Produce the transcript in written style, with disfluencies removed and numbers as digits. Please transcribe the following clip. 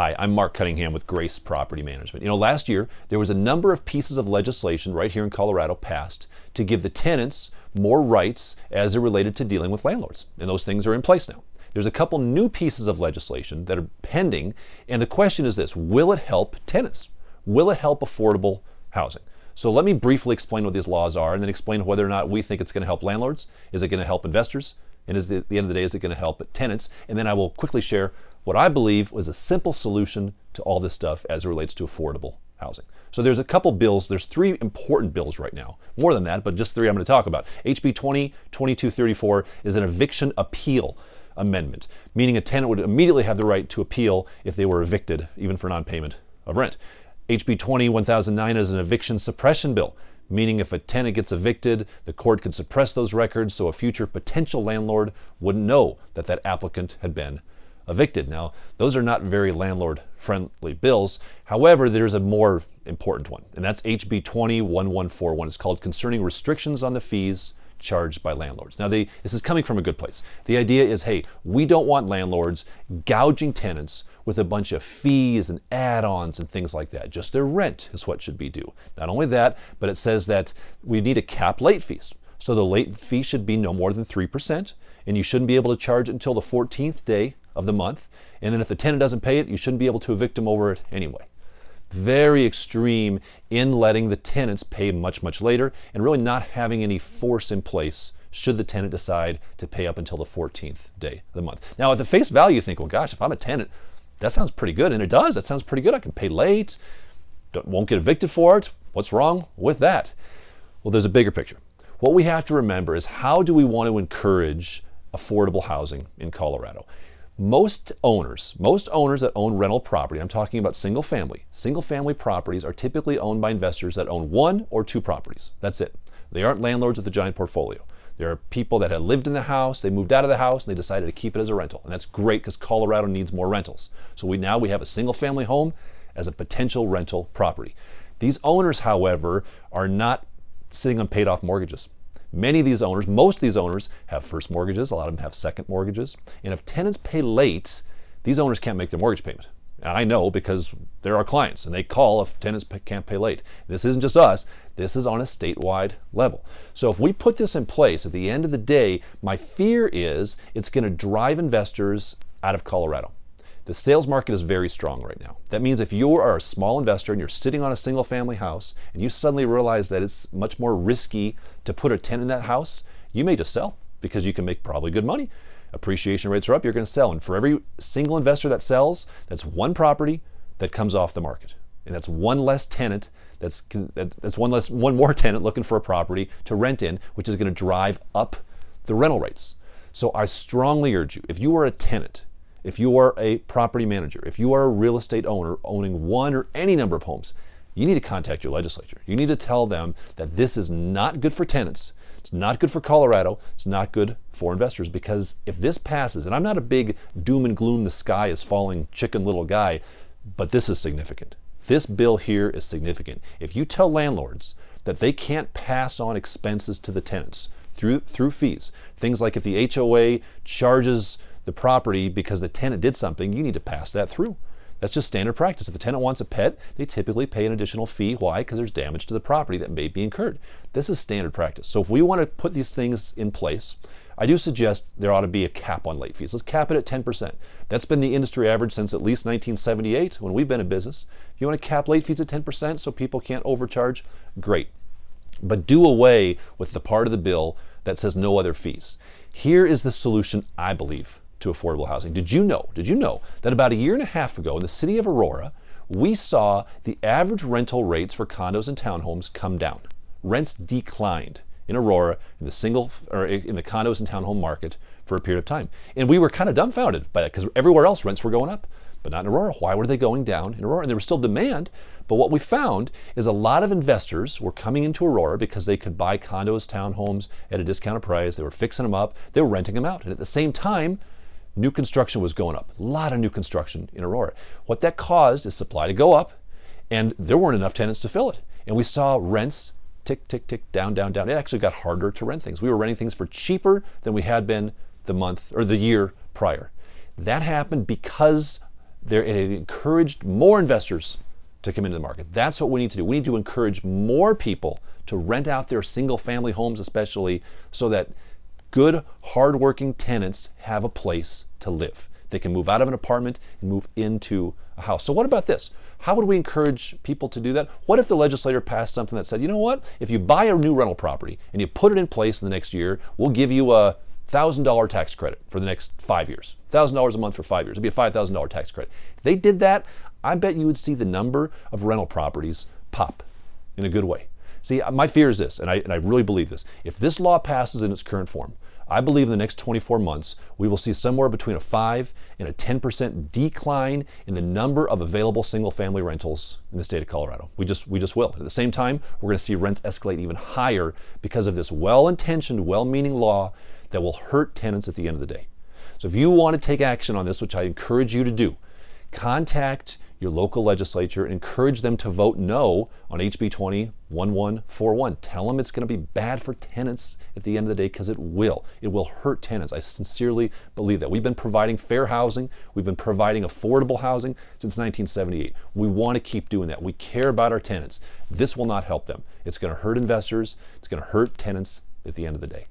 Hi, I'm Mark Cunningham with Grace Property Management. Last year there was a number of pieces of legislation right here in Colorado passed to give the tenants more rights as it related to dealing with landlords. And those things are in place now. There's a couple new pieces of legislation that are pending, and the question is this: will it help tenants? Will it help affordable housing? So let me briefly explain what these laws are and then explain whether or not we think it's going to help landlords. Is it going to help investors? And at the end of the day, is it going to help tenants? And then I will quickly share what I believe was a simple solution to all this stuff as it relates to affordable housing. So there's a couple bills. There's three important bills right now. More than that, but just three I'm going to talk about. HB 20-2234 is an eviction appeal amendment, meaning a tenant would immediately have the right to appeal if they were evicted, even for non-payment of rent. HB 20-1009 is an eviction suppression bill, meaning if a tenant gets evicted, the court could suppress those records so a future potential landlord wouldn't know that that applicant had been evicted. Now, those are not very landlord-friendly bills. However, there's a more important one, and that's HB 20-1141. It's called Concerning Restrictions on the Fees Charged by Landlords. Now, this is coming from a good place. The idea is, hey, we don't want landlords gouging tenants with a bunch of fees and add-ons and things like that. Just their rent is what should be due. Not only that, but it says that we need to cap late fees. So the late fee should be no more than 3%, and you shouldn't be able to charge it until the 14th day of the month. And then if the tenant doesn't pay it, you shouldn't be able to evict them over it anyway. Very extreme in letting the tenants pay much, much later and really not having any force in place should the tenant decide to pay up until the 14th day of the month. Now, at the face value, you think, well, gosh, if I'm a tenant, that sounds pretty good. And it does. That sounds pretty good. I can pay late, won't get evicted for it. What's wrong with that? Well, there's a bigger picture. What we have to remember is, how do we want to encourage affordable housing in Colorado? Most owners that own rental property, I'm talking about single family properties, are typically owned by investors that own one or two properties. That's it. They aren't landlords with a giant portfolio. There are people that have lived in the house, they moved out of the house, and they decided to keep it as a rental. And that's great because Colorado needs more rentals. So we have a single family home as a potential rental property. These owners, however, are not sitting on paid off mortgages. Most of these owners have first mortgages. A lot of them have second mortgages. And if tenants pay late, these owners can't make their mortgage payment. And I know because they're our clients and they call if tenants can't pay late. This isn't just us. This is on a statewide level. So if we put this in place, at the end of the day, my fear is it's going to drive investors out of Colorado. The sales market is very strong right now. That means if you are a small investor and you're sitting on a single family house and you suddenly realize that it's much more risky to put a tenant in that house, you may just sell because you can make probably good money. Appreciation rates are up, you're going to sell. And for every single investor that sells, that's one property that comes off the market. And that's one less tenant, that's one more tenant looking for a property to rent in, which is going to drive up the rental rates. So I strongly urge you, if you are a tenant, if you are a property manager, if you are a real estate owner owning one or any number of homes, you need to contact your legislature. You need to tell them that this is not good for tenants. It's not good for Colorado. It's not good for investors, because if this passes, and I'm not a big doom and gloom, the sky is falling chicken little guy, but this is significant. This bill here is significant. If you tell landlords that they can't pass on expenses to the tenants through fees, things like if the HOA charges the property because the tenant did something, you need to pass that through. That's just standard practice. If the tenant wants a pet, they typically pay an additional fee. Why? Because there's damage to the property that may be incurred. This is standard practice. So if we want to put these things in place, I do suggest there ought to be a cap on late fees. Let's cap it at 10%. That's been the industry average since at least 1978 when we've been in business. If you want to cap late fees at 10% so people can't overcharge, great. But do away with the part of the bill that says no other fees. Here is the solution, I believe, to affordable housing. Did you know that about a year and a half ago in the city of Aurora, we saw the average rental rates for condos and townhomes come down? Rents declined in Aurora in the condos and townhome market for a period of time. And we were kind of dumbfounded by that because everywhere else rents were going up, but not in Aurora. Why were they going down in Aurora? And there was still demand, but what we found is a lot of investors were coming into Aurora because they could buy condos, townhomes at a discounted price. They were fixing them up, they were renting them out. And at the same time, new construction was going up. A lot of new construction in Aurora. What that caused is supply to go up, and there weren't enough tenants to fill it. And we saw rents tick, tick, tick, down, down, down. It actually got harder to rent things. We were renting things for cheaper than we had been the month or the year prior. That happened because it encouraged more investors to come into the market. That's what we need to do. We need to encourage more people to rent out their single-family homes, especially, so that good, hardworking tenants have a place to live. They can move out of an apartment and move into a house. So what about this? How would we encourage people to do that? What if the legislator passed something that said, you know what, if you buy a new rental property and you put it in place in the next year, we'll give you a $1,000 tax credit for the next 5 years. $1,000 a month for 5 years. It'd be a $5,000 tax credit. If they did that, I bet you would see the number of rental properties pop in a good way. See, my fear is this, and I really believe this. If this law passes in its current form, I believe in the next 24 months, we will see somewhere between a 5 and a 10% decline in the number of available single-family rentals in the state of Colorado. We just will. At the same time, we're going to see rents escalate even higher because of this well-intentioned, well-meaning law that will hurt tenants at the end of the day. So if you want to take action on this, which I encourage you to do, contact your local legislature and encourage them to vote no on HB 201141. Tell them it's going to be bad for tenants at the end of the day, because it will. It will hurt tenants. I sincerely believe that. We've been providing fair housing. We've been providing affordable housing since 1978. We want to keep doing that. We care about our tenants. This will not help them. It's going to hurt investors. It's going to hurt tenants at the end of the day.